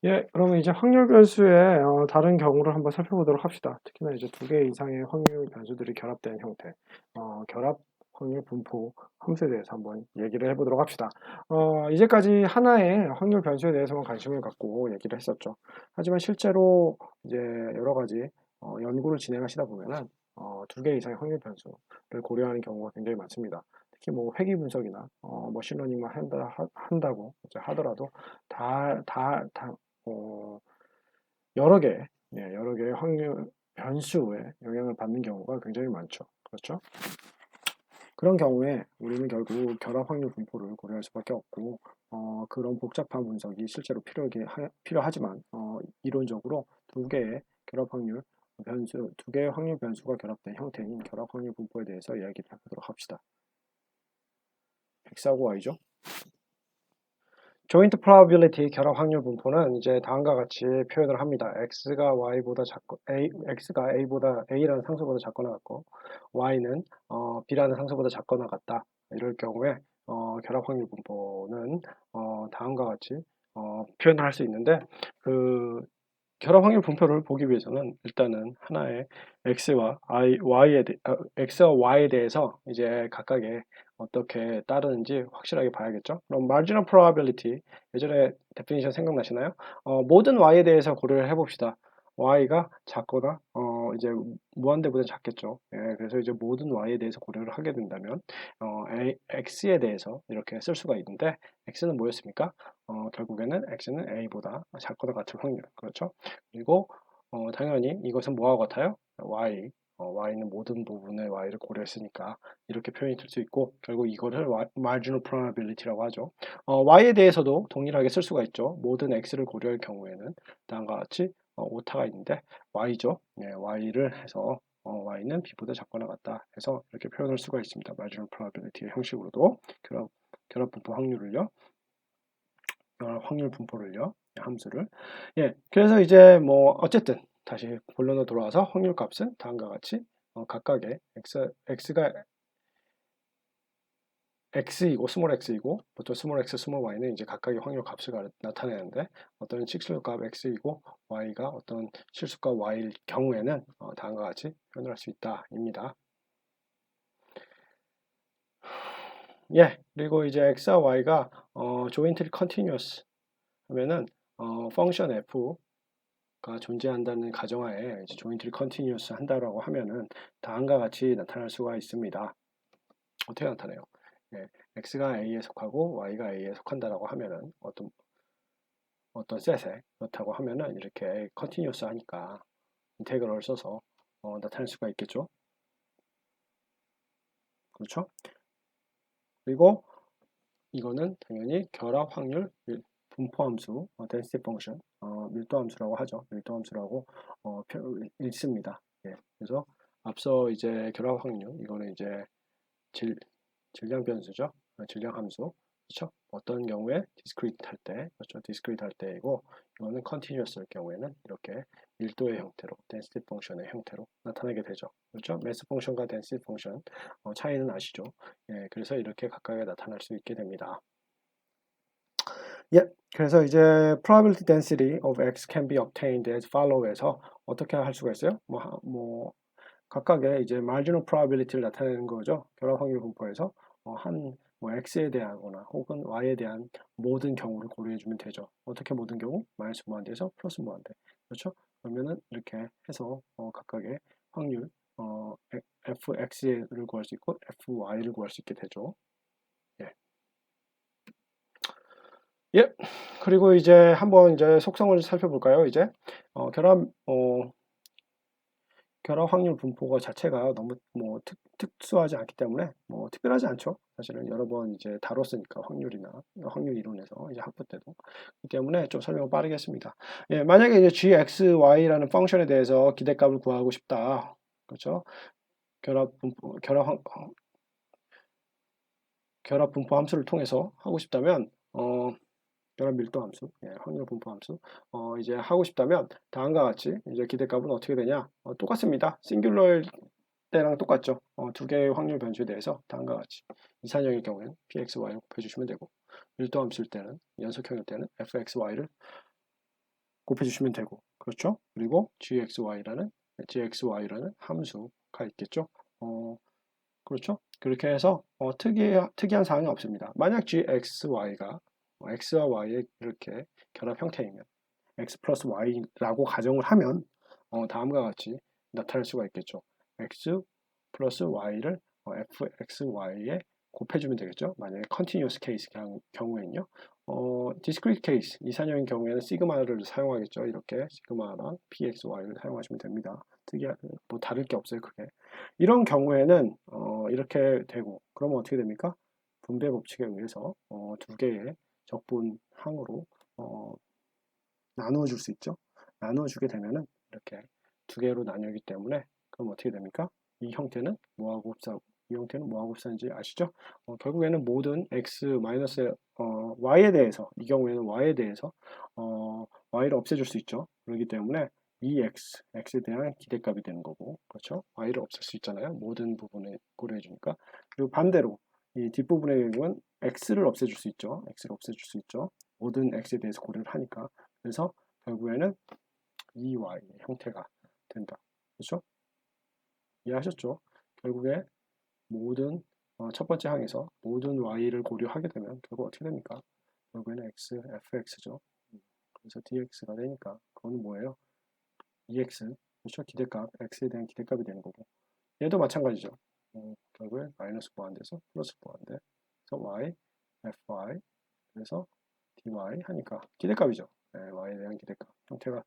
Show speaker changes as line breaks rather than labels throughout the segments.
예, 그러면 이제 확률 변수의 다른 경우를 한번 살펴보도록 합시다. 특히나 이제 두 개 이상의 확률 변수들이 결합된 형태, 결합 확률 분포 함수에 대해서 한번 얘기를 해보도록 합시다. 이제까지 하나의 확률 변수에 대해서만 관심을 갖고 얘기를 했었죠. 하지만 실제로 이제 여러 가지 연구를 진행하시다 보면은 두 개 이상의 확률 변수를 고려하는 경우가 굉장히 많습니다. 특히 뭐 회귀 분석이나 머신러닝만 한다고 이제 하더라도 다 어, 여러 개, 여러 개의 확률 변수에 영향을 받는 경우가 굉장히 많죠. 그렇죠? 그런 경우에 우리는 결국 결합 확률 분포를 고려할 수밖에 없고, 그런 복잡한 분석이 실제로 필요하지만, 이론적으로 두 개의 결합 확률 두 개의 확률 변수가 결합된 형태인 결합 확률 분포에 대해서 이야기를 해보도록 합시다. X하고 Y죠. 조인트 프로바빌리티 결합 확률 분포는 이제 다음과 같이 표현을 합니다. x가 a라는 상수보다 작거나 같고 y는 b라는 상수보다 작거나 같다. 이럴 경우에 결합 확률 분포는 다음과 같이 표현을 할 수 있는데 그 결합 확률 분포를 보기 위해서는 일단은 하나의 x와 y에 대해서 이제 각각의 어떻게 따르는지 확실하게 봐야겠죠. 그럼 marginal probability 예전에 데피니션 생각나시나요? 모든 y에 대해서 고려를 해봅시다. y가 작거나 이제 무한대보다 작겠죠. 예, 그래서 이제 모든 y에 대해서 고려를 하게 된다면 x에 대해서 이렇게 쓸 수가 있는데 x는 뭐였습니까? 결국에는 x는 a보다 작거나 같을 확률. 그렇죠? 그리고 당연히 이것은 뭐와 같아요? y는 모든 부분의 y를 고려했으니까 이렇게 표현이 될 수 있고 결국 이거를 marginal probability라고 하죠. y에 대해서도 동일하게 쓸 수가 있죠. 모든 x를 고려할 경우에는 다음과 같이 오타가 있는데 y죠. 네, y를 해서 y는 b보다 작거나 같다 해서 이렇게 표현할 수가 있습니다. marginal probability의 형식으로도 결합 분포 확률을요. 확률 분포를요. 함수를. 예. 그래서 이제 뭐 어쨌든 다시 본론으로 돌아와서 확률 값은 다음과 같이 각각의 x가 x이고 스몰 x이고 보통 스몰 x, 스몰 y는 이제 각각의 확률 값을 나타내는데 어떤 실수값 x이고 y가 어떤 실수값 y일 경우에는 다음과 같이 표현할 수 있다입니다. 예. 그리고 이제 x와 y가 jointly continuous 하면은 펑션 f가 존재한다는 가정하에 이제 jointly continuous 한다라고 하면은 다음과 같이 나타날 수가 있습니다. 어떻게 나타내요? 예, x가 a에 속하고 y가 a에 속한다라고 하면은 어떤 셋에 그렇다고 하면은 이렇게 continuous 하니까 인테그럴을 써서 나타낼 수가 있겠죠. 그렇죠? 그리고 이거는 당연히 결합 확률 분포 함수, density function, 밀도 함수라고 하죠. 밀도 함수라고 읽습니다. 예, 그래서 앞서 이제 결합 확률, 이거는 이제 질량 변수죠. 질량 함수. 그렇죠? 어떤 경우에 discrete 할 때, 그렇죠? discrete 할 때이고, 이거는 continuous 할 경우에는 이렇게 밀도의 형태로, density function의 형태로 나타나게 되죠. 그렇죠? mass function과 density function 차이는 아시죠? 예, 그래서 이렇게 각각에 나타날 수 있게 됩니다. 예, 그래서 이제 probability density of x can be obtained as follow에서 어떻게 할 수가 있어요? 각각의 이제 marginal probability를 나타내는 거죠. 결합 확률 분포에서 뭐 x에 대하거나 혹은 y에 대한 모든 경우를 고려해 주면 되죠. 어떻게 모든 경우? 마이너스 무한대에서 플러스 무한대. 그렇죠? 그러면은 이렇게 해서 각각의 확률 fx를 구할 수 있고 fy를 구할 수 있게 되죠. 예. 예. 그리고 이제 한번 이제 속성을 살펴볼까요? 이제 결합 확률 분포가 자체가 너무 뭐 특수하지 않기 때문에 뭐 특별하지 않죠. 사실은 여러 번 이제 다뤘으니까 확률 이론에서 이제 학부 때도 그렇기 때문에 좀 설명을 빠르게 했습니다. 예, 만약에 이제 gxy라는 펑션에 대해서 기대값을 구하고 싶다. 그렇죠? 결합 분포 결합 결합 분포 함수를 통해서 하고 싶다면 결합 밀도 함수, 예, 확률 분포 함수. 이제 하고 싶다면 다음과 같이 이제 기대값은 어떻게 되냐? 똑같습니다. 싱귤러일 때랑 똑같죠. 두 개의 확률 변수에 대해서 다음과 같이 이산형일 경우에는 pxy를 곱해주시면 되고 밀도 함수일 때는 연속형일 때는 fxy를 곱해주시면 되고, 그렇죠? 그리고 gxy라는 함수가 있겠죠? 그렇죠? 그렇게 해서 특이한 사항이 없습니다. 만약 gxy가 x와 y의 이렇게 결합 형태이면 x 플러스 y라고 가정을 하면 다음과 같이 나타날 수가 있겠죠. x 플러스 y를 fxy에 곱해주면 되겠죠. 만약에 continuous case 경우에는요. discrete case, 이산형인 경우에는 시그마를 사용하겠죠. 이렇게 시그마랑 pxy를 사용하시면 됩니다. 뭐 다를 게 없어요. 크게. 이런 경우에는 이렇게 되고, 그러면 어떻게 됩니까? 분배 법칙에 의해서 두 개의 적분항으로 나누어 줄 수 있죠. 나누어 주게 되면은 이렇게 두 개로 나뉘기 때문에 그럼 어떻게 됩니까? 이 형태는 뭐하고 흡사하고 이 형태는 뭐하고 흡사한지 아시죠? 결국에는 모든 x 마이너스 y에 대해서 이 경우에는 y에 대해서 y를 없애줄 수 있죠. 그렇기 때문에 이 x에 대한 기대값이 되는 거고, 그렇죠? y를 없앨 수 있잖아요. 모든 부분을 고려해 주니까. 그리고 반대로 이 뒷부분의 경우는 x를 없애줄 수 있죠. x를 없애줄 수 있죠. 모든 x에 대해서 고려를 하니까. 그래서 결국에는 EY 형태가 된다. 그렇죠? 이해하셨죠? 결국에 모든 첫 번째 항에서 모든 y를 고려하게 되면 결국 어떻게 됩니까? 결국에는 x, fx죠. 그래서 dx가 되니까 그거는 뭐예요? EX, 그렇죠? 기대값, x에 대한 기대값이 되는 거고 얘도 마찬가지죠. 결국에 마이너스 보완돼서 플러스 보완돼. 그래서 y, fy, 그래서 dy 하니까 기대값이죠. 네, y에 대한 기대값 형태로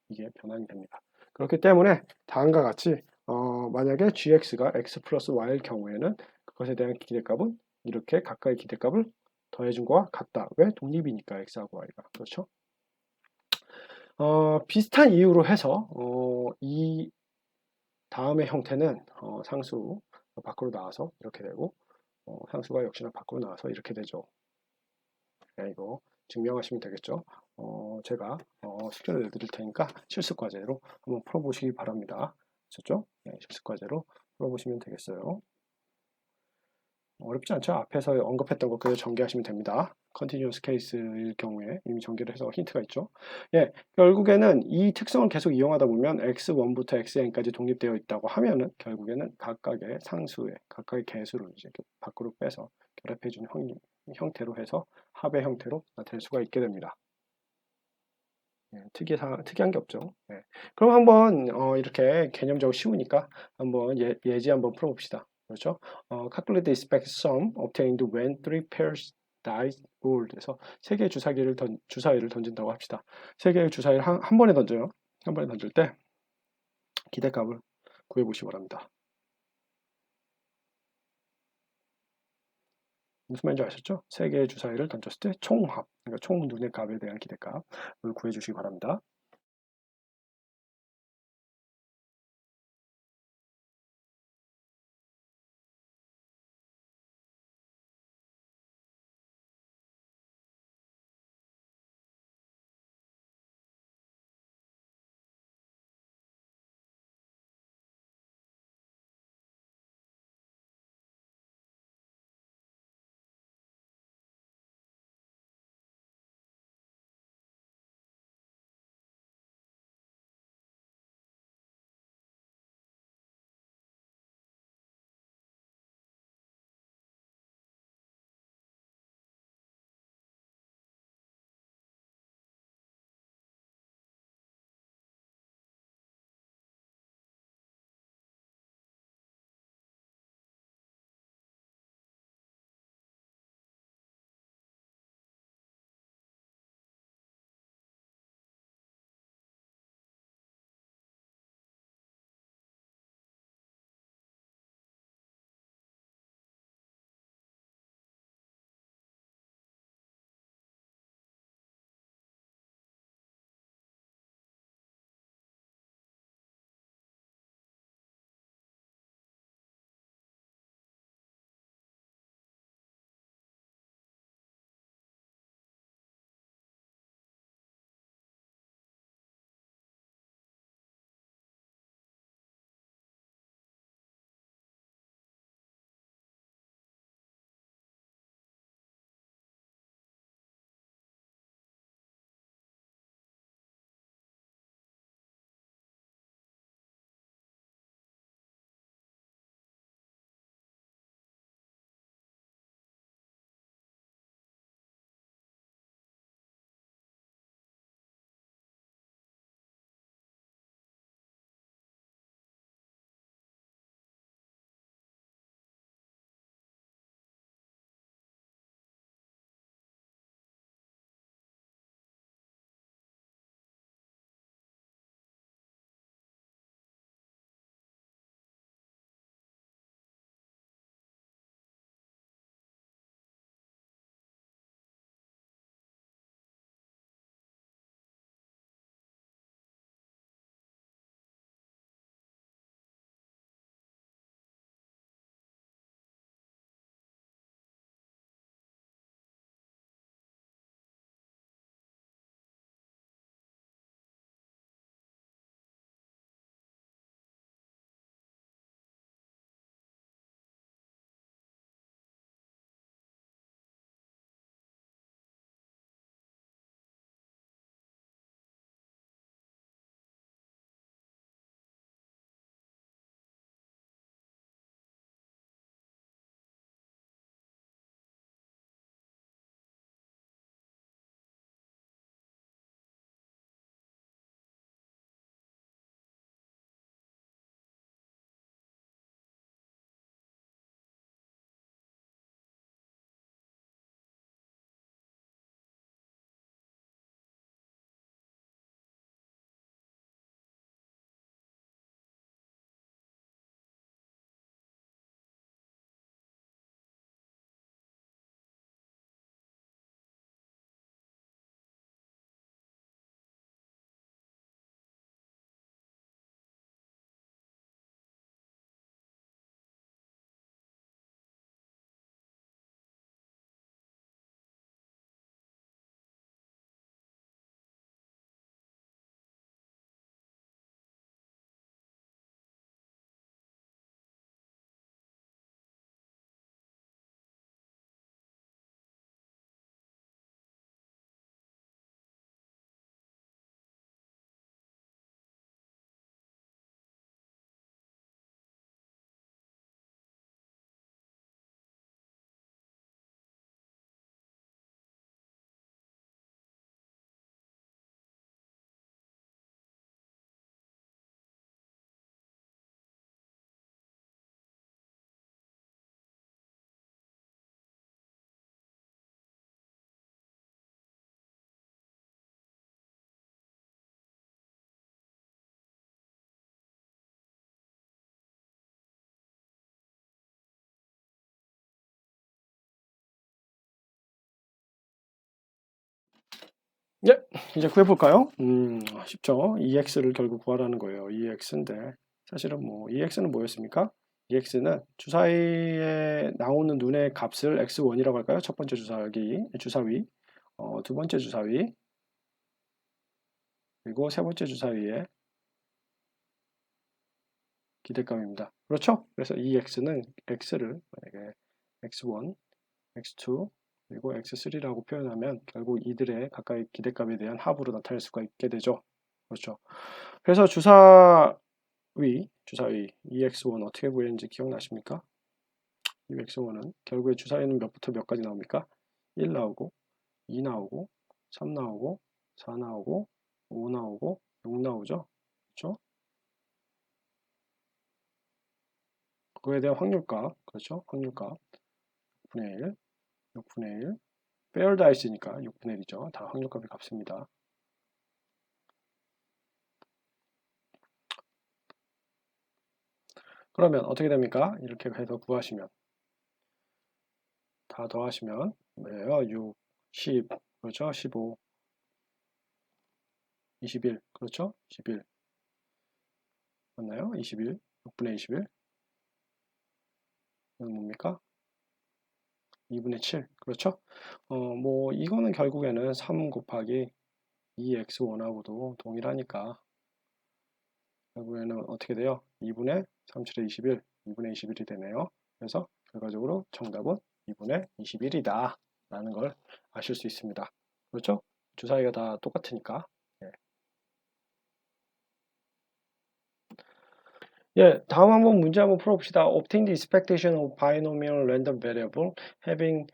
이게 변환이 됩니다. 그렇기 때문에 다음과 같이 만약에 gx가 x 플러스 y일 경우에는 그것에 대한 기대값은 이렇게 각각의 기대값을 더해준 거와 같다. 왜? 독립이니까 x하고 y가. 그렇죠? 비슷한 이유로 해서 이 다음의 형태는 상수 밖으로 나와서 이렇게 되고 상수가 역시나 밖으로 나와서 이렇게 되죠. 네, 이거 증명하시면 되겠죠. 제가 숙제를 내드릴 테니까 실습 과제로 한번 풀어보시기 바랍니다. 아셨죠? 네, 실습 과제로 풀어보시면 되겠어요. 어렵지 않죠? 앞에서 언급했던 거 그대로 전개하시면 됩니다. 컨티뉴어스 케이스일 경우에 이미 전개를 해서 힌트가 있죠. 예, 결국에는 이 특성을 계속 이용하다 보면 x1부터 xn까지 독립되어 있다고 하면은 결국에는 각각의 상수의 각각의 개수를 이제 밖으로 빼서 결합해주는 형태로 해서 합의 형태로 나타낼 수가 있게 됩니다. 예, 특이한 게 없죠. 예. 그럼 한번 이렇게 개념적으로 쉬우니까 한번 예지 한번 풀어봅시다. 그렇죠? Calculate the expected sum obtained when three pairs dice rolled. 해서 세 개의 주사위를 던진다고 합시다. 세 개의 주사위를 한 번에 던져요. 한 번에 던질 때 기대값을 구해보시기 바랍니다. 무슨 말인지 아셨죠? 세 개의 주사위를 던졌을 때 총합, 그러니까 총 눈의 값에 대한 기대값을 구해주시기 바랍니다. 네, 이제 구해볼까요? 쉽죠. EX를 결국 구하라는 거예요. EX인데 사실은 뭐 EX는 뭐였습니까? EX는 주사위에 나오는 눈의 값을 X1이라고 할까요? 첫 번째 주사위, 두 번째 주사위, 그리고 세 번째 주사위의 기대감입니다. 그렇죠? 그래서 EX는 X를 만약에 X1, X2, 그리고 X3라고 표현하면 결국 이들의 각각의 기대값에 대한 합으로 나타낼 수가 있게 되죠. 그렇죠. 그래서 주사위 EX1 어떻게 구했는지 기억나십니까? EX1은 결국에 주사위는 몇부터 몇까지 나옵니까? 1 나오고 2 나오고 3 나오고 4 나오고 5 나오고 6 나오죠. 그렇죠? 그거에 대한 확률값, 그렇죠? 확률값 6분의 1, 6분의 1, 페어다이스니까 6분의 1이죠. 다 확률값이 값습니다. 그러면 어떻게 됩니까? 이렇게 해서 구하시면 다 더하시면 뭐예요? 6, 10, 그렇죠? 15, 21, 그렇죠? 21 맞나요? 21, 6분의 21 이건 뭡니까? 2분의 7, 그렇죠? 뭐 이거는 결국에는 3 곱하기 2x1하고도 동일하니까 결국에는 어떻게 돼요? 2분의 37의 21, 2분의 21이 되네요. 그래서 결과적으로 정답은 2분의 21이다 라는 걸 아실 수 있습니다. 그렇죠? 주사위가 다 똑같으니까. 예, 예, 다음 한번 문제 한번 풀어봅시다. Obtain the expectation of binomial random variable having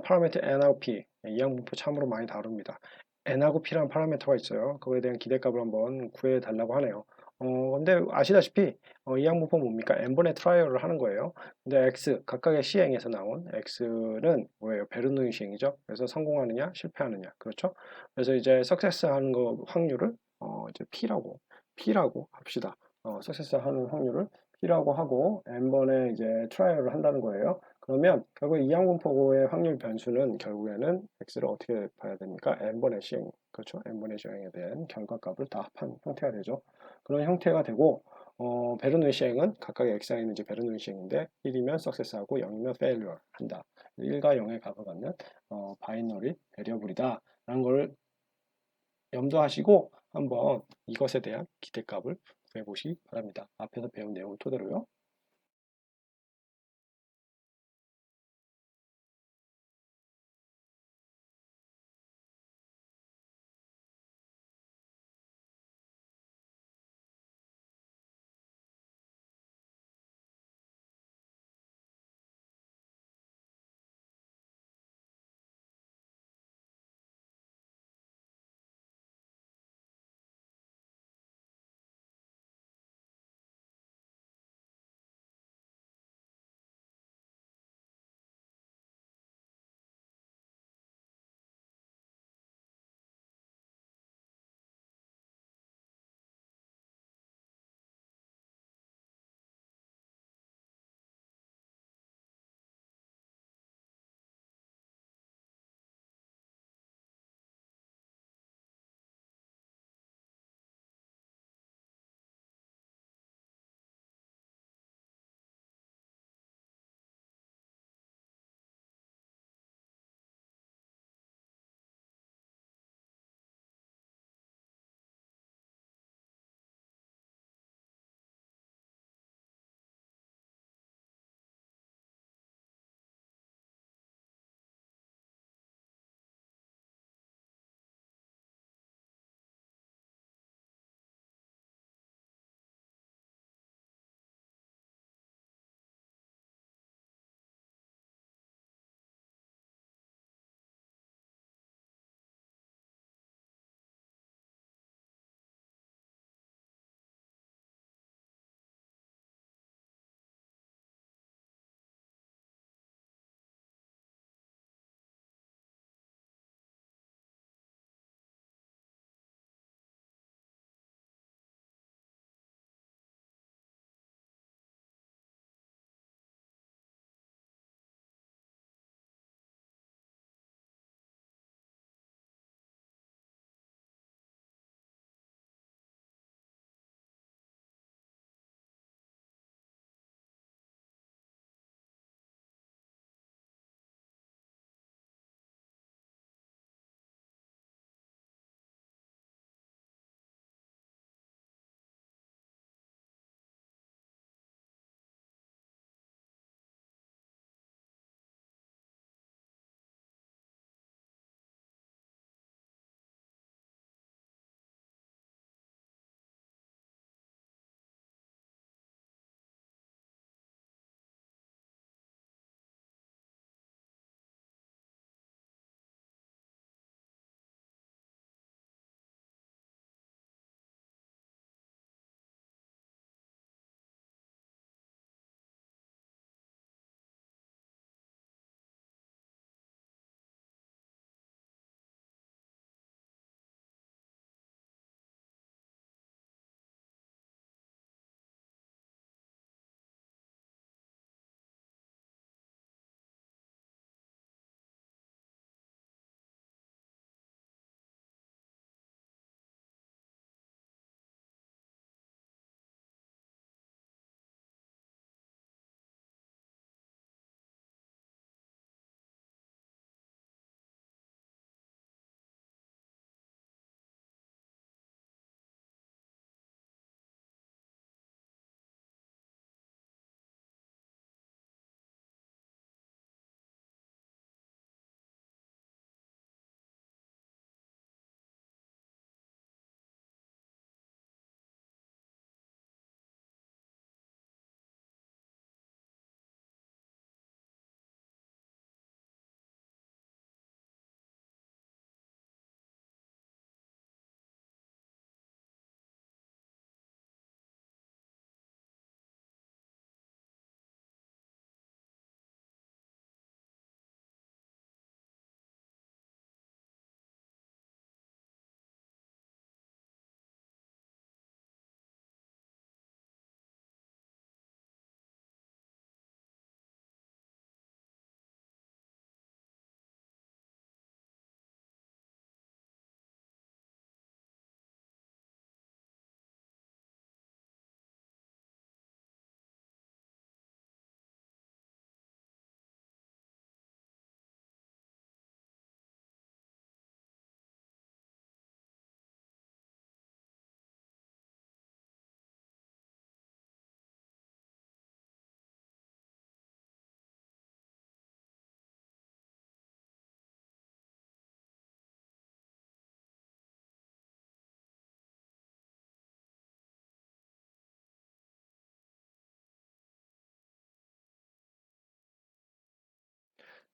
parameter n하고 p. 이 양분포 참으로 많이 다룹니다. n하고 p라는 파라미터가 있어요. 그거에 대한 기대값을 한번 구해달라고 하네요. 근데 아시다시피 이 양분포 뭡니까? n번의 트라이얼을 하는 거예요. 근데 x 각각의 시행에서 나온 x는 뭐예요? 베르노이 시행이죠. 그래서 성공하느냐, 실패하느냐, 그렇죠? 그래서 이제 석세스 하는 거 확률을 이제 p라고 합시다. 석세스 하는 확률을 P라고 하고 n번의 이제 트라이얼을 한다는 거예요. 그러면 결국 이항분포의 확률 변수는 결국에는 x를 어떻게 봐야 됩니까? n번의 시행, 그렇죠? n번의 시행에 대한 결과값을 다 합한 형태가 되죠. 그런 형태가 되고 베르노이 시행은 각각의 x가 있는지 베르노이 시행인데 1이면 석세스하고 0이면 페일리어 한다. 1과 0의 값을 갖는 바이너리 베리어블이다 라는 걸 염두하시고 한번 이것에 대한 기대값을 구해보시기 바랍니다. 앞에서 배운 내용을 토대로요.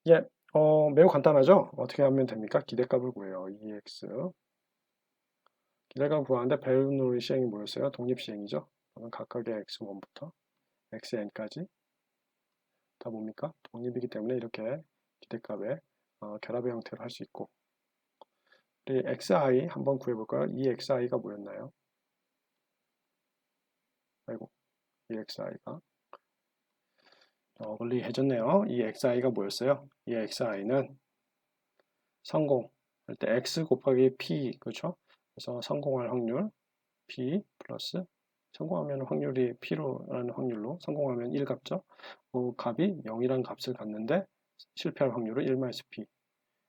예, 매우 간단하죠? 어떻게 하면 됩니까? 기대값을 구해요. EX. 기대값 구하는데 배분율 시행이 뭐였어요? 독립시행이죠? 그러면 각각의 X1부터 XN까지 다 뭡니까? 독립이기 때문에 이렇게 기대값의 결합의 형태로 할 수 있고 우리 XI 한번 구해볼까요? 이 XI가 뭐였나요? 아이고, 이 XI가 어글리해졌네요. 이 XI가 뭐였어요? 이 XI는 성공할 때 X 곱하기 P, 그렇죠? 그래서 성공할 확률 P 플러스 성공하면 확률이 P로라는 확률로 성공하면 1 값죠. 그 값이 0이란 값을 갖는데 실패할 확률은 1 마이너스 P.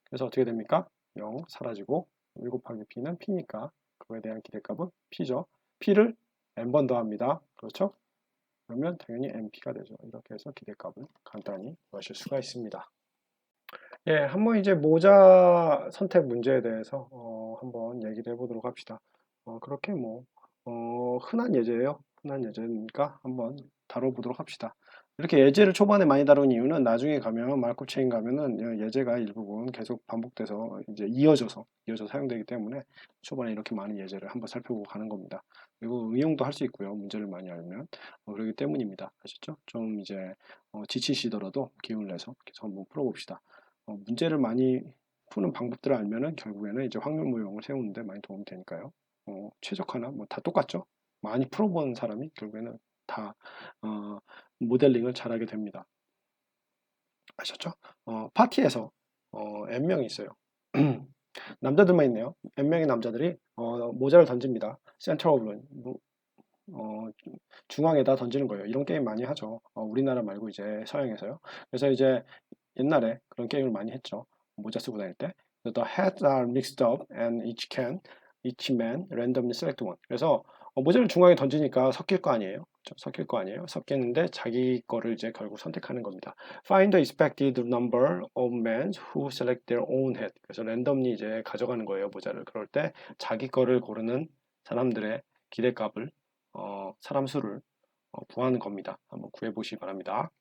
그래서 어떻게 됩니까? 0 사라지고 1 곱하기 P는 P니까 그거에 대한 기대값은 P죠. P를 n번 더합니다. 그렇죠? 그러면 당연히 NP가 되죠. 이렇게 해서 기대값을 간단히 구하실 수가 있습니다. 예, 한번 이제 모자 선택 문제에 대해서 한번 얘기를 해보도록 합시다. 그렇게 뭐 흔한 예제예요. 흔한 예제니까 한번 다뤄보도록 합시다. 이렇게 예제를 초반에 많이 다룬 이유는 나중에 가면 마르코 체인 가면은 예제가 일부분 계속 반복돼서 이제 이어져 사용되기 때문에 초반에 이렇게 많은 예제를 한번 살펴보고 가는 겁니다. 그리고 응용도 할 수 있고요. 문제를 많이 알면 그렇기 때문입니다. 아셨죠? 좀 이제 지치시더라도 기운을 내서 계속 한번 풀어봅시다. 문제를 많이 푸는 방법들을 알면은 결국에는 이제 확률 모형을 세우는데 많이 도움이 되니까요. 최적화나 뭐 다 똑같죠. 많이 풀어본 사람이 결국에는 다 어, 모델링을 잘하게 됩니다. 아셨죠? 파티에서 N명이 있어요. 남자들만 있네요. N명의 남자들이 모자를 던집니다. 센터 오브 어, 중앙에다 던지는 거예요. 이런 게임 많이 하죠. 우리나라 말고 이제 서양에서요. 그래서 이제 옛날에 그런 게임을 많이 했죠. 모자 쓰고 다닐 때. The heads are mixed up and each man randomly select one. 그래서 모자를 중앙에 던지니까 섞일 거 아니에요. 그렇죠? 섞일 거 아니에요. 섞이는데 자기 거를 이제 결국 선택하는 겁니다. Find the expected number of men who select their own head. 그래서 랜덤리 이제 가져가는 거예요. 모자를. 그럴 때 자기 거를 고르는 사람들의 기대값을 사람 수를 구하는 겁니다. 한번 구해 보시기 바랍니다.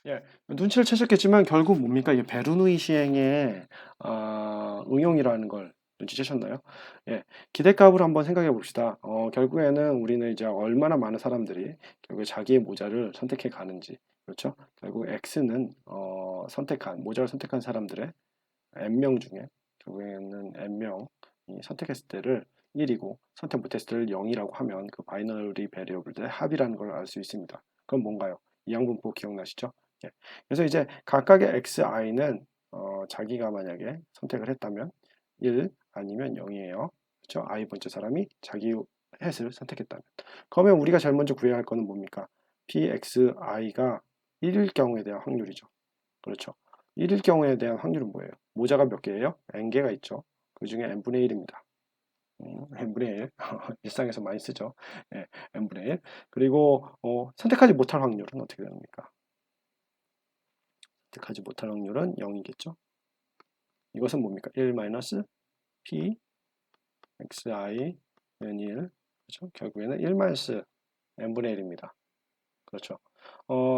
예, 눈치를 채셨겠지만 결국 뭡니까? 이게 베르누이 시행의 응용이라는 걸 눈치채셨나요? 예, 기대값을 한번 생각해 봅시다. 결국에는 우리는 이제 얼마나 많은 사람들이 결국 자기의 모자를 선택해 가는지, 그렇죠? 결국 X는 모자를 선택한 사람들의 n명 중에 결국에는 n명이 선택했을 때를 1이고 선택 못했을 때를 0이라고 하면 그 바이너리 베리어블들의 합이라는 걸 알 수 있습니다. 그럼 뭔가요? 이 양분법 기억나시죠? 예. 그래서 이제 각각의 xi는 자기가 만약에 선택을 했다면 1 아니면 0이에요. 그렇죠? i 번째 사람이 자기 햇을 선택했다면. 그러면 우리가 제일 먼저 구해야 할 거는 뭡니까? pxi가 1일 경우에 대한 확률이죠. 그렇죠? 1일 경우에 대한 확률은 뭐예요? 모자가 몇 개예요? n개가 있죠. 그 중에 n분의 1입니다. n분의 1. 일상에서 많이 쓰죠. 예, n분의 1. 그리고 선택하지 못할 확률은 어떻게 됩니까? 선택하지 못할 확률은 0이겠죠. 이것은 뭡니까? 1 마이너스 p xi는 1. 그렇죠? 결국에는 1 마이너스 n분의 1입니다. 그렇죠.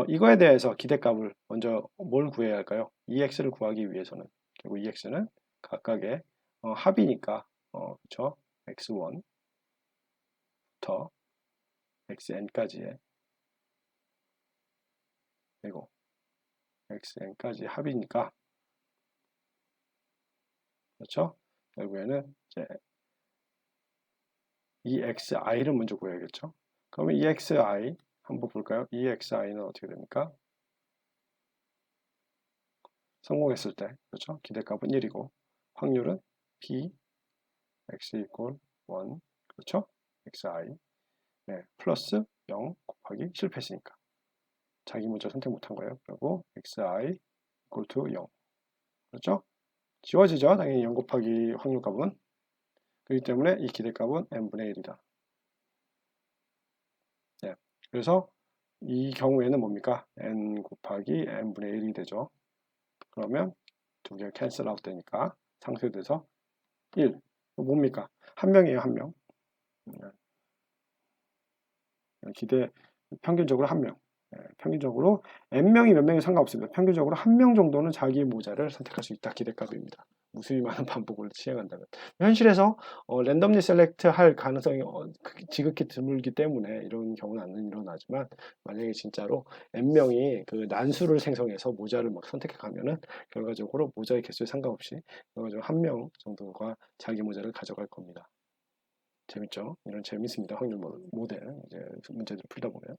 이거에 대해서 기대값을 먼저 뭘 구해야 할까요? EX를 구하기 위해서는 결국 EX는 각각의 합이니까 그렇죠? X1부터 XN까지의 그리고 XN까지 합이니까 그렇죠? 결국에는 이제 EXI를 먼저 구해야겠죠? 그러면 EXI 한번 볼까요? EXI는 어떻게 됩니까? 성공했을 때 그렇죠? 기대값은 1이고 확률은 P X 이퀄 1 그렇죠? XI 네, 플러스 0 곱하기 실패했으니까 자기 문자 선택 못한 거예요. 그리고 xi equal to 0 그렇죠? 지워지죠. 당연히 0 곱하기 확률값은 그렇기 때문에 이 기대값은 n분의 1이다. 네, 그래서 이 경우에는 뭡니까? n 곱하기 n분의 1이 되죠. 그러면 두 개 캔슬 아웃 되니까 상쇄돼서 1 뭡니까? 한 명이에요. 한 명. 기대 평균적으로 한 명. 평균적으로 n명이 몇 명이 상관없습니다. 평균적으로 한 명 정도는 자기 모자를 선택할 수 있다. 기대값입니다. 무수히 많은 반복을 시행한다면. 현실에서 랜덤리 셀렉트 할 가능성이 지극히 드물기 때문에 이런 경우는 안 일어나지만 만약에 진짜로 n명이 그 난수를 생성해서 모자를 막 선택해 가면은 결과적으로 모자의 개수에 상관없이 결과적으로 한 명 정도가 자기 모자를 가져갈 겁니다. 재밌죠? 이런 재밌습니다. 확률 모델 이제 문제들 풀다 보면.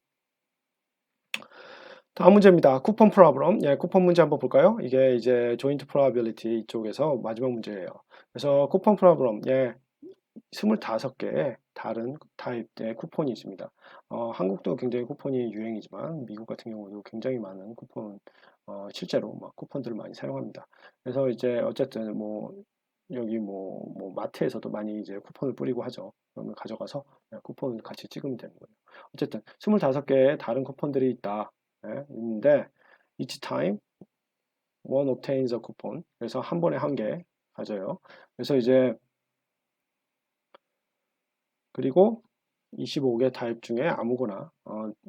다음 문제입니다. 쿠폰 프로블럼. 예, 쿠폰 문제 한번 볼까요? 이게 이제 조인트 프로바빌리티 이쪽에서 마지막 문제예요. 그래서 쿠폰 프로블럼. 예, 25개의 다른 타입의 쿠폰이 있습니다. 한국도 굉장히 쿠폰이 유행이지만 미국 같은 경우도 굉장히 많은 쿠폰 실제로 막 쿠폰들을 많이 사용합니다. 그래서 이제 어쨌든 뭐 여기 뭐 마트에서도 많이 이제 쿠폰을 뿌리고 하죠. 그러면 가져가서 쿠폰을 같이 찍으면 되는 거예요. 어쨌든 25개의 다른 쿠폰들이 있다. 예, 있는데 each time one obtains a coupon. 그래서 한 번에 한 개 가져요. 그래서 이제 그리고 25개 타입 중에 아무거나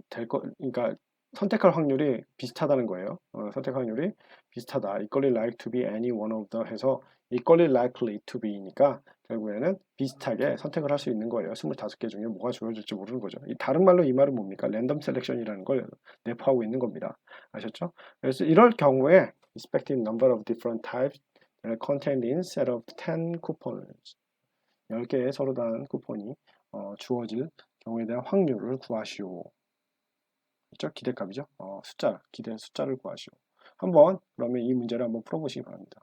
그러니까 선택할 확률이 비슷하다는 거예요. 선택 확률이 비슷하다. equally like to be any one of the 해서 equally likely to be니까 결국에는 비슷하게 선택을 할 수 있는 거예요. 25개 중에 뭐가 주어질지 모르는 거죠. 다른 말로 이 말은 뭡니까? 랜덤 셀렉션이라는 걸 내포하고 있는 겁니다. 아셨죠? 그래서 이럴 경우에 respective number of different types contained in set of 10 coupons 10개의 서로 다른 쿠폰이 주어질 경우에 대한 확률을 구하시오. 그렇죠? 기대값이죠. 기대 숫자를 구하시오. 한번 그러면 이 문제를 한번 풀어보시기 바랍니다.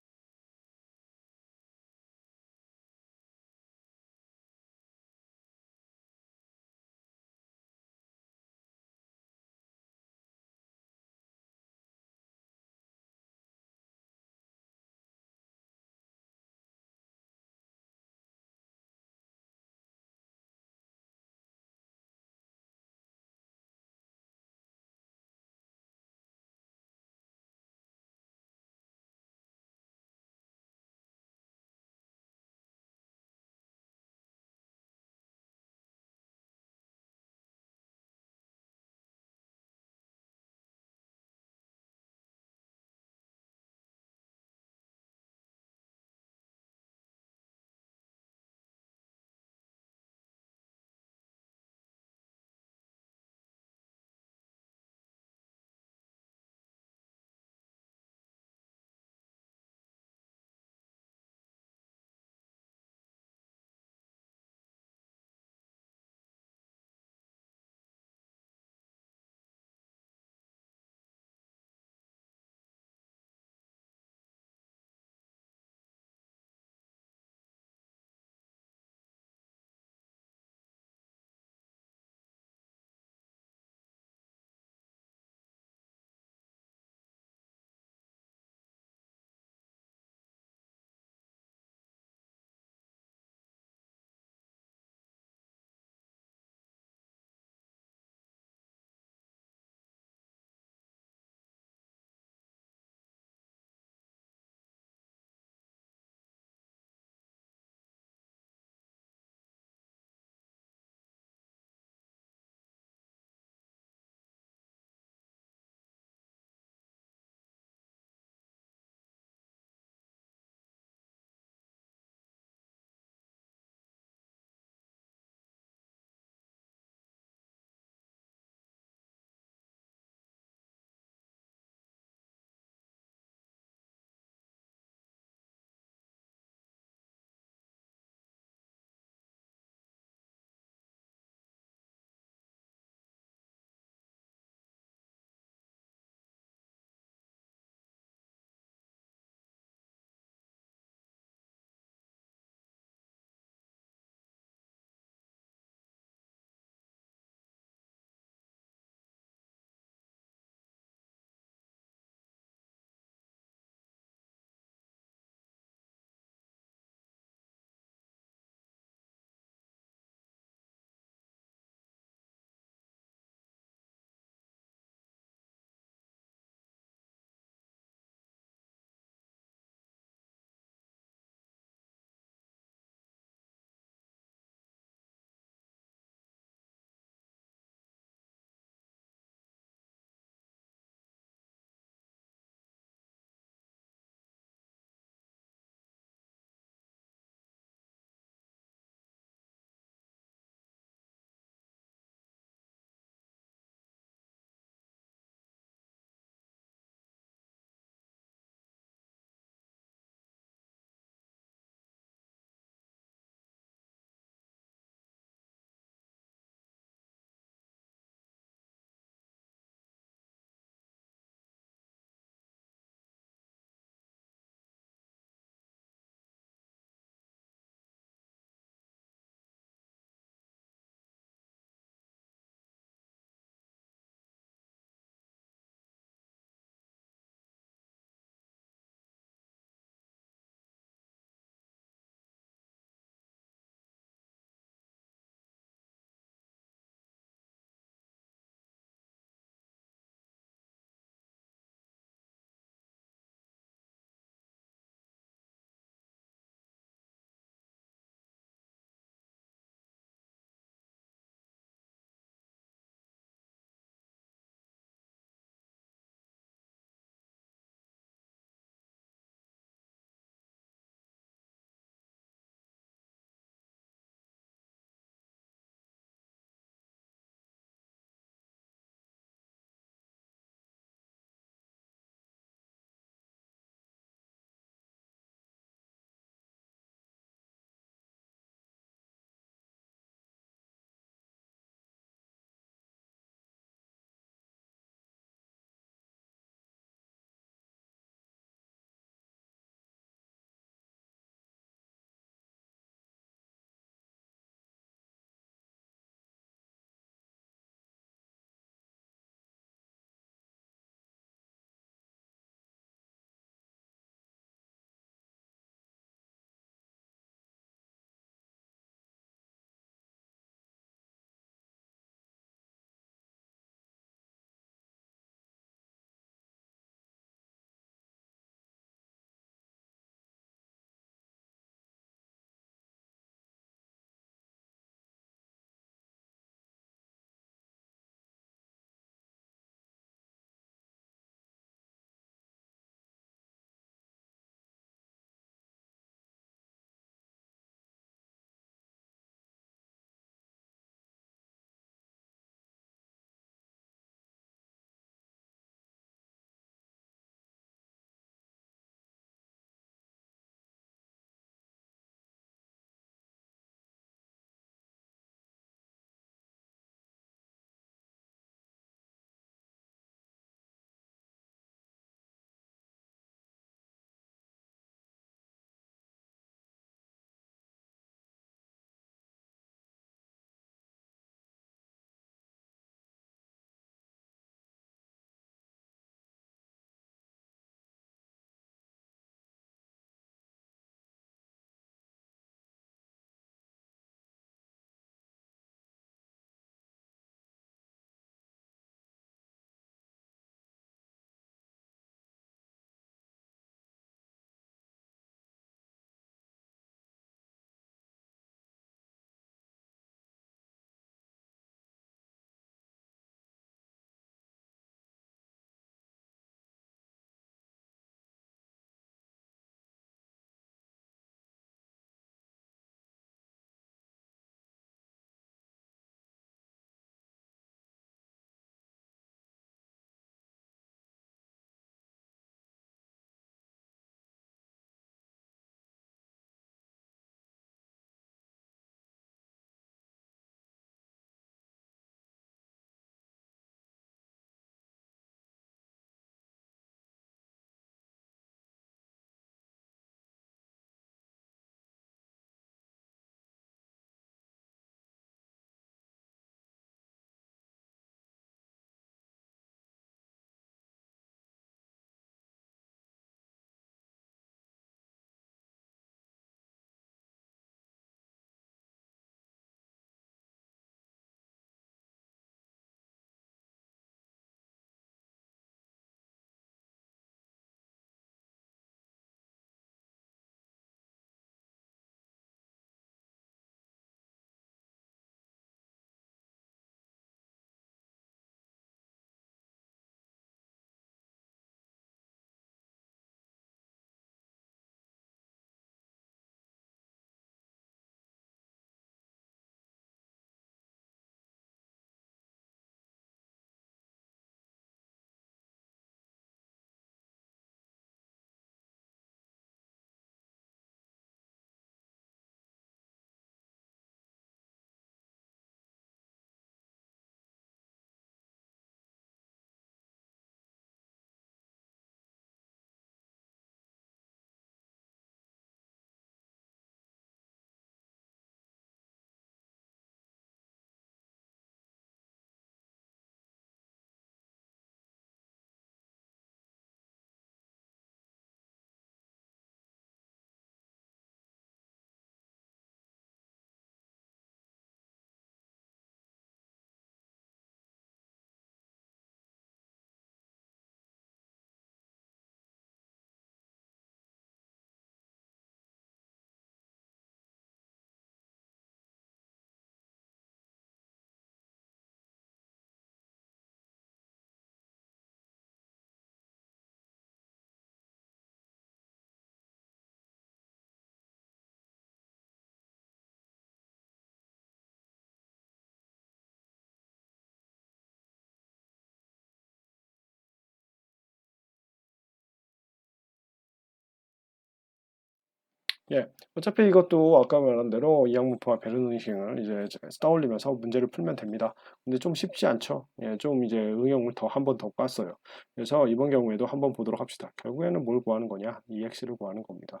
예, 어차피 이것도 아까 말한 대로 이항문법과 베르노잉식을 이제 떠올리면서 문제를 풀면 됩니다. 근데 좀 쉽지 않죠. 예, 좀 이제 응용을 더 한 번 더 깠어요. 그래서 이번 경우에도 한번 보도록 합시다. 결국에는 뭘 구하는 거냐? EX를 구하는 겁니다.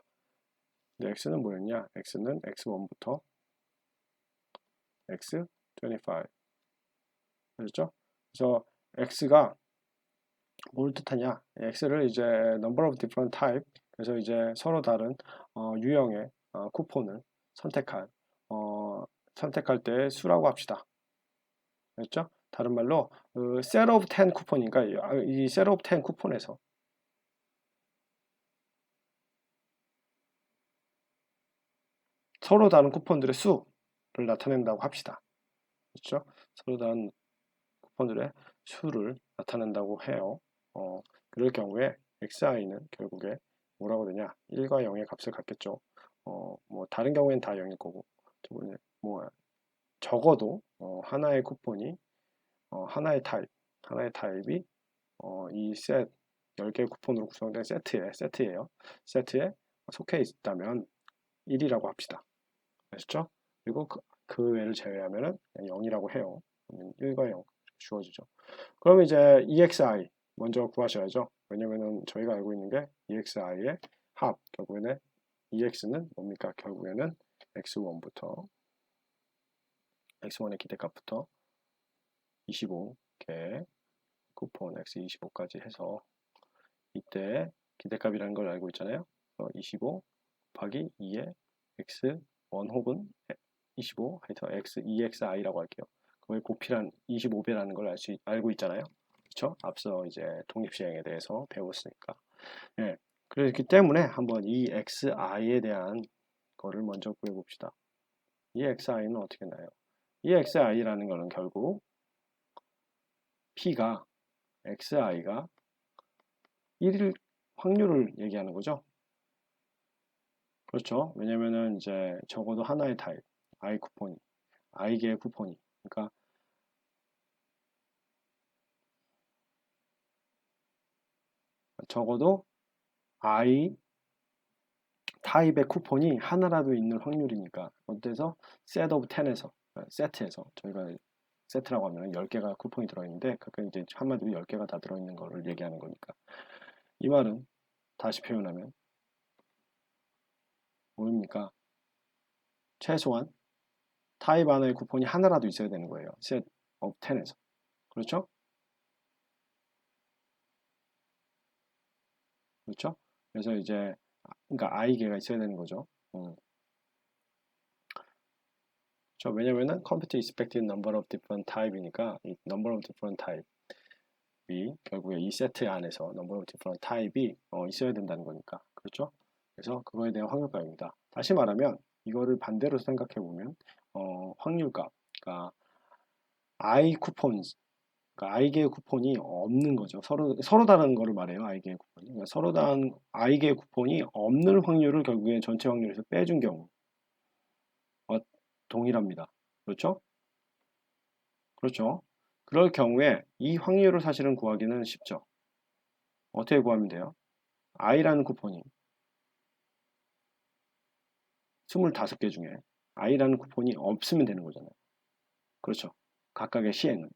근데 X는 뭐였냐? X는 X1부터 X25. 그렇죠? 그래서 X가 뭘 뜻하냐? X를 이제 number of different type, 그래서 이제 서로 다른 유형의 쿠폰을 선택할 어, 선택할 때 수라고 합시다. 그렇죠? 다른 말로 그 set of 10 쿠폰이니까 이 set of 10 쿠폰에서 서로 다른 쿠폰들의 수를 나타낸다고 합시다. 그렇죠? 서로 다른 쿠폰들의 수를 나타낸다고 해요. 그럴 경우에 xi는 결국에 뭐라고 되냐? 1과 0의 값을 갖겠죠. 뭐 다른 경우에는 다 0일 거고, 뭐 적어도 하나의 쿠폰이 하나의 타입이 이 셋 10개의 쿠폰으로 구성된 세트예요. 세트에 속해 있다면 1이라고 합시다. 아시죠? 그리고 그 외를 제외하면은 0이라고 해요. 1과 0 주어지죠. 그럼 이제 EXI 먼저 구하셔야죠. 왜냐면은 저희가 알고 있는 게 EXI의 합, 결국에는 EX는 뭡니까? 결국에는 X1부터 X1의 기대값부터 25개 쿠폰 X25까지 해서 이때 기대값이라는 걸 알고 있잖아요. 25 곱하기 2의 X1 혹은 25 하여튼 X, EXI라고 할게요. 그걸 곱이란 25배라는 걸 알고 있잖아요. 그렇죠? 앞서 이제 독립시행에 대해서 배웠으니까. 예. 그렇기 때문에 한번 이 XI에 대한 거를 먼저 구해봅시다. 이 XI는 어떻게 나요? 이 XI라는 거는 결국 P가 XI가 1일 확률을 얘기하는 거죠. 그렇죠. 왜냐면은 이제 적어도 하나의 타입, I개의 쿠폰이. 그러니까 적어도 I 타입의 쿠폰이 하나라도 있는 확률이니까. 어때서? set of 10에서, 세트에서, 저희가 세트라고 하면 10개가 쿠폰이 들어있는데, 그게 이제 한마디로 10개가 다 들어있는 거를 얘기하는 거니까. 이 말은 다시 표현하면, 뭡니까? 최소한 타입 하나의 쿠폰이 하나라도 있어야 되는 거예요. set of 10에서. 그렇죠? 그렇죠? 그래서 이제, 그러니까 i개가 있어야 되는 거죠. 왜냐면은 compute expected number of different type이니까 이 number of different type이 결국에 이 세트 안에서 number of different type이 있어야 된다는 거니까. 그렇죠? 그래서 그거에 대한 확률값입니다. 다시 말하면 이거를 반대로 생각해 보면 확률값, 그러니까 i 쿠폰즈, 그러니까 i개의 쿠폰이 없는 거죠. 서로 다른 거를 말해요. i개의 쿠폰이. 그러니까 서로 다른 i개의 쿠폰이 없는 확률을 결국에 전체 확률에서 빼준 경우 어, 동일합니다. 그렇죠? 그렇죠. 그럴 경우에 이 확률을 사실은 구하기는 쉽죠. 어떻게 구하면 돼요? i라는 쿠폰이 25개 중에 i라는 쿠폰이 없으면 되는 거잖아요. 그렇죠. 각각의 시행은.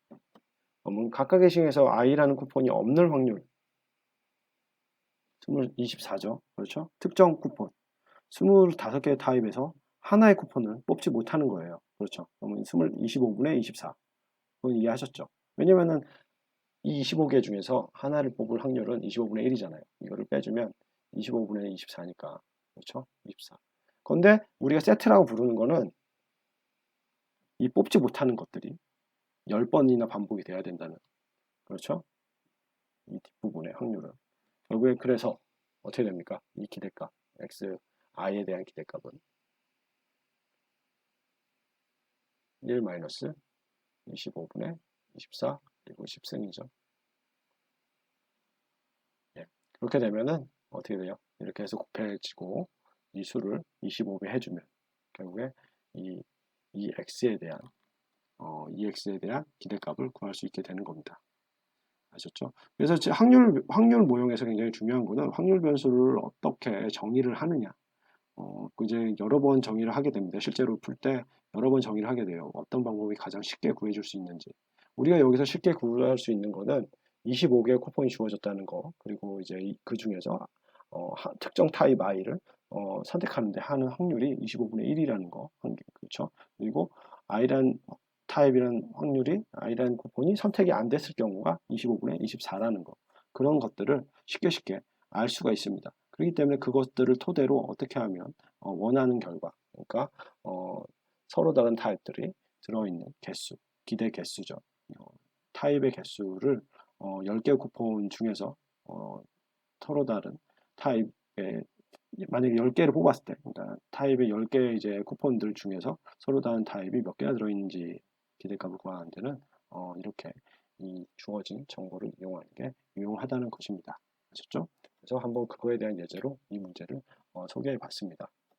그러면 각각의 시행에서 i라는 쿠폰이 없는 확률 24죠. 그렇죠. 특정 쿠폰 25개의 타입에서 하나의 쿠폰을 뽑지 못하는 거예요. 그렇죠. 그러면 25분의 24. 그건 이해하셨죠? 왜냐면은 이 25개 중에서 하나를 뽑을 확률은 25분의 1이잖아요. 이거를 빼주면 25분의 24니까. 그렇죠? 24. 그런데 우리가 세트라고 부르는 거는 이 뽑지 못하는 것들이 10번이나 반복이 돼야 된다는. 그렇죠? 이 뒷부분의 확률은. 결국에 그래서 어떻게 됩니까? 이 기대값, x, i에 대한 기대값은 1-25분의 24 그리고 10승이죠. 예. 그렇게 되면은 어떻게 돼요? 이렇게 해서 곱해지고 이 수를 25배 해주면 결국에 이, 이 x에 대한 EX에 대한 기대값을 구할 수 있게 되는 겁니다. 아셨죠? 그래서 확률 모형에서 굉장히 중요한 거는 확률 변수를 어떻게 정의를 하느냐. 이제 여러 번 정의를 하게 됩니다. 실제로 풀 때 여러 번 정의를 하게 돼요. 어떤 방법이 가장 쉽게 구해줄 수 있는지. 우리가 여기서 쉽게 구할 수 있는 거는 25개의 쿠폰이 주어졌다는 거, 그리고 이제 그 중에서 특정 타입 i를 선택하는데 하는 확률이 25분의 1이라는 거, 그렇죠? 그리고 i란 타입이란 확률이 i란 쿠폰이 선택이 안 됐을 경우가 25분의 24라는 거, 그런 것들을 쉽게 알 수가 있습니다. 그렇기 때문에 그것들을 토대로 어떻게 하면 원하는 결과, 그러니까 어, 서로 다른 타입들이 들어있는 개수, 기대 개수죠. 어, 타입의 개수를 10개 쿠폰 중에서 서로 다른 타입의 만약에 10개를 뽑았을 때, 그러니까 타입의 10개 이제 쿠폰들 중에서 서로 다른 타입이 몇 개나 들어있는지 기대값을 구하는 데는 이렇게 이 주어진 정보를 이용하는 게 유용하다는 것입니다. 아셨죠? 그래서 한번 그거에 대한 예제로 이 문제를 소개해 봤습니다.